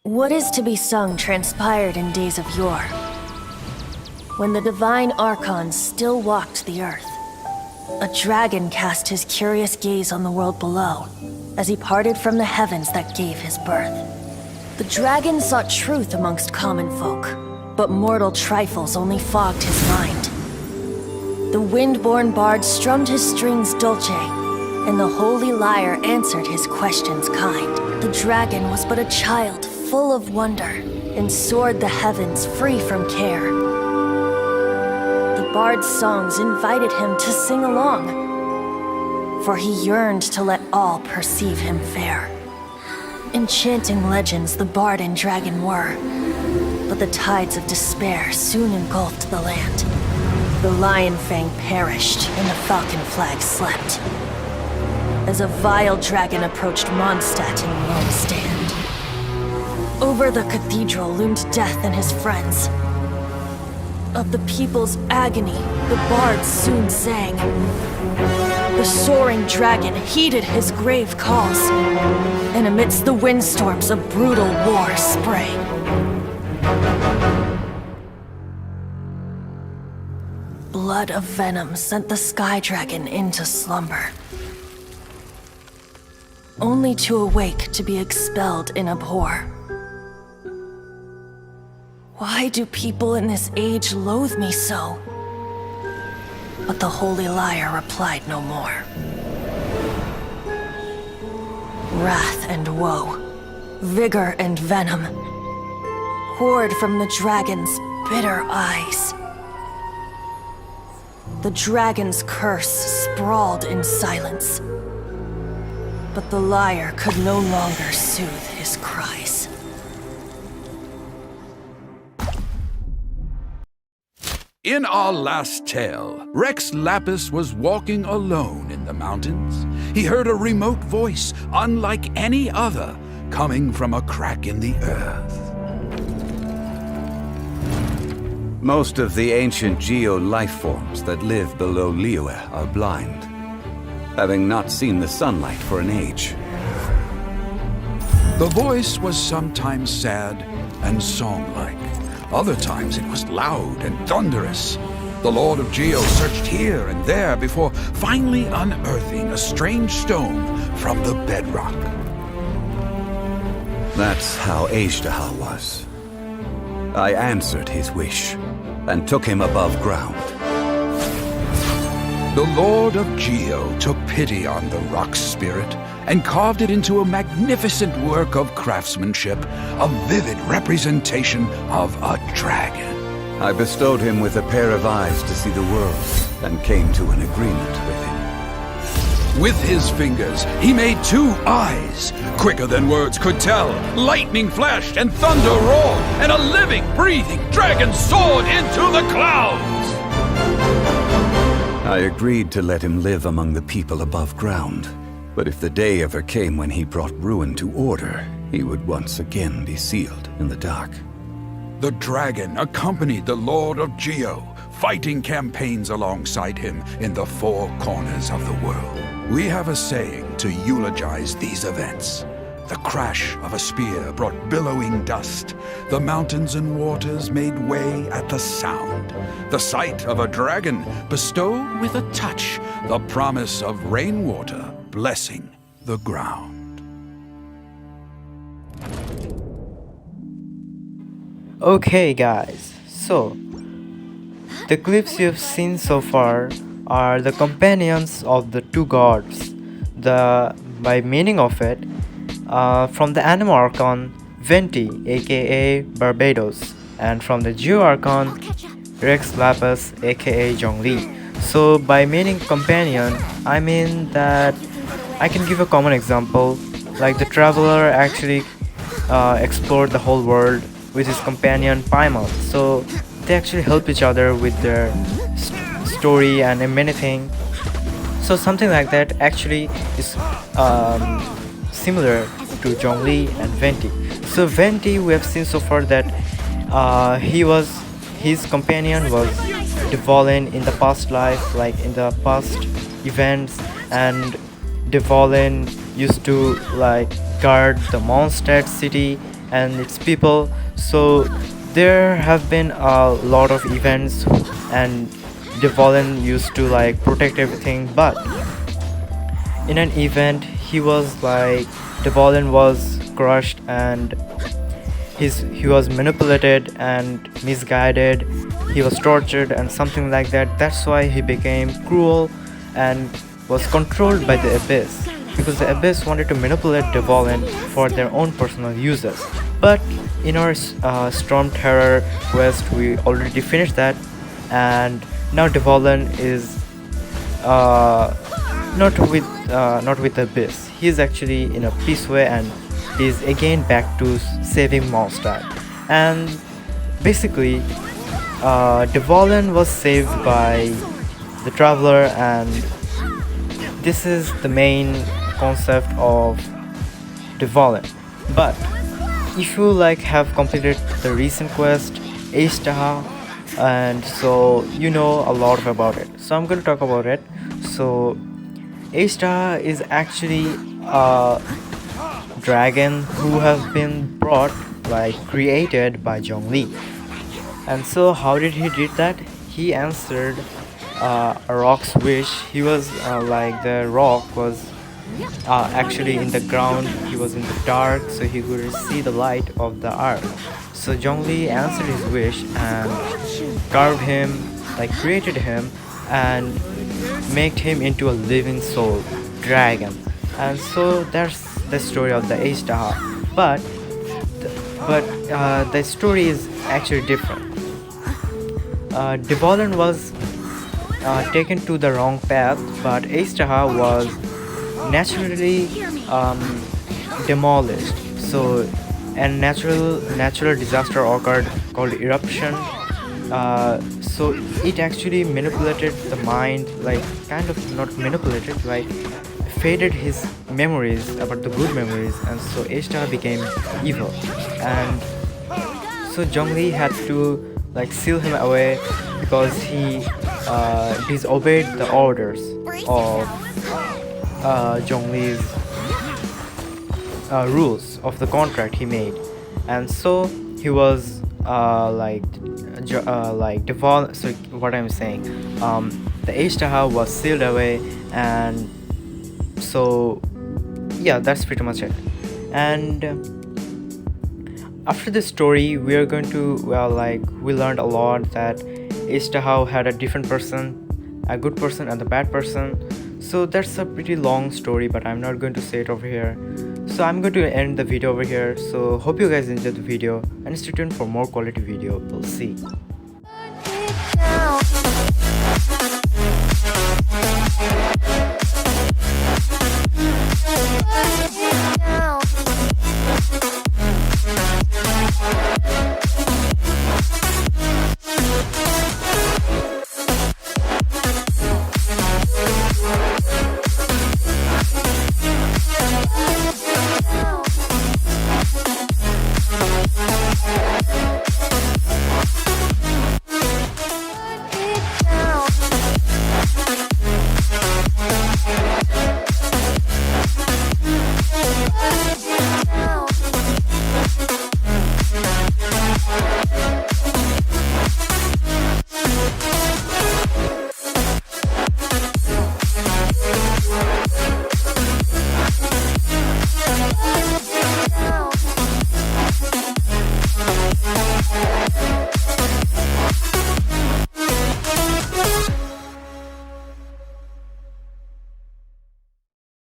What is to be sung transpired in days of yore, when the divine archons still walked the earth. A dragon cast his curious gaze on the world below, as he parted from the heavens that gave his birth. The dragon sought truth amongst common folk, but mortal trifles only fogged his mind. The wind-born bard strummed his strings dulce, and the holy lyre answered his questions kind. The dragon was but a child, full of wonder, and soared the heavens free from care. The bard's songs invited him to sing along, for he yearned to let all perceive him fair. Enchanting legends the bard and dragon were, but the tides of despair soon engulfed the land. The lion fang perished, and the falcon flag slept, as a vile dragon approached Mondstadt in lone stand. Over the cathedral loomed death and his friends. Of the people's agony, the bards soon sang. The soaring dragon heeded his grave calls, and amidst the windstorms a brutal war sprang. Blood of venom sent the sky dragon into slumber, only to awake to be expelled in abhor. Why do people in this age loathe me so? But the holy lyre replied no more. Wrath and woe, vigor and venom, poured from the dragon's bitter eyes. The dragon's curse sprawled in silence, but the lyre could no longer soothe his cries. In our last tale, Rex Lapis was walking alone in the mountains. He heard a remote voice, unlike any other, coming from a crack in the earth. Most of the ancient geo-life forms that live below Liyue are blind, having not seen the sunlight for an age. The voice was sometimes sad and song-like. Other times it was loud and thunderous. The Lord of Geo searched here and there before finally unearthing a strange stone from the bedrock. That's how Azhdaha was. I answered his wish and took him above ground. The Lord of Geo took pity on the rock spirit and carved it into a magnificent work of craftsmanship, a vivid representation of a dragon. I bestowed him with a pair of eyes to see the world and came to an agreement with him. With his fingers, he made 2 eyes, quicker than words could tell. Lightning flashed and thunder roared, and a living, breathing dragon soared into the clouds. I agreed to let him live among the people above ground. But if the day ever came when he brought ruin to order, he would once again be sealed in the dark. The dragon accompanied the Lord of Geo, fighting campaigns alongside him in the 4 corners of the world. We have a saying to eulogize these events. The crash of a spear brought billowing dust. The mountains and waters made way at the sound. The sight of a dragon bestowed with a touch the promise of rainwater blessing the ground. Okay guys, so the clips you've seen so far are the companions of the 2 gods. By meaning of it, from the Anima Archon, Venti aka Barbados, and from the Geo Archon, Rex Lapis aka Zhongli. So by meaning companion, I mean that I can give a common example, like the traveler actually explored the whole world with his companion Paimon. So they actually help each other with their story and many things. So something like that actually is similar to Zhongli and Venti. So Venti, we have seen so far that his companion was Dvalin in the past life, like in the past events, and Dvalin used to like guard the Mondstadt city and its people. So there have been a lot of events, and Dvalin used to like protect everything, but in an event he was like Dvalin was crushed, and he was manipulated and misguided, he was tortured and something like that. That's why he became cruel and was controlled by the Abyss, because the Abyss wanted to manipulate Dvalin for their own personal uses. But in our Storm Terror quest we already finished that, and now Dvalin is not with Abyss. He's actually in a peace way, and is again back to saving Mondstadt. And basically, Dvalin was saved by the Traveler, and this is the main concept of Dvalin. But if you like have completed the recent quest Azhdaha, and so you know a lot about it, so I'm going to talk about it. So Azhdaha is actually a dragon who have been brought, like created by Zhongli. And so how did he did that? He answered a rock's wish. He was like the rock was actually in the ground, he was in the dark, so he could see the light of the earth. So Zhongli answered his wish and carved him, like created him, and made him into a living soul dragon. And so that's the story of the Azhdaha. But the story is actually different. Dvalin was taken to the wrong path, but Azhdaha was naturally demolished. So a natural disaster occurred called eruption. So it actually manipulated the mind, like kind of not manipulated, like faded his memories about the good memories, and so Azhdaha became evil. And so Zhongli had to like seal him away because he disobeyed the orders of Zhongli's rules of the contract he made. And so he was like Dvalin. So what I'm saying, the Azhdaha was sealed away, and so yeah, that's pretty much it. And after this story we are going to, well, like we learned a lot that Azhdaha had a different person, a good person and a bad person. So that's a pretty long story, but I'm not going to say it over here. So I'm going to end the video over here. So hope you guys enjoyed the video, and stay tuned for more quality video. We'll see.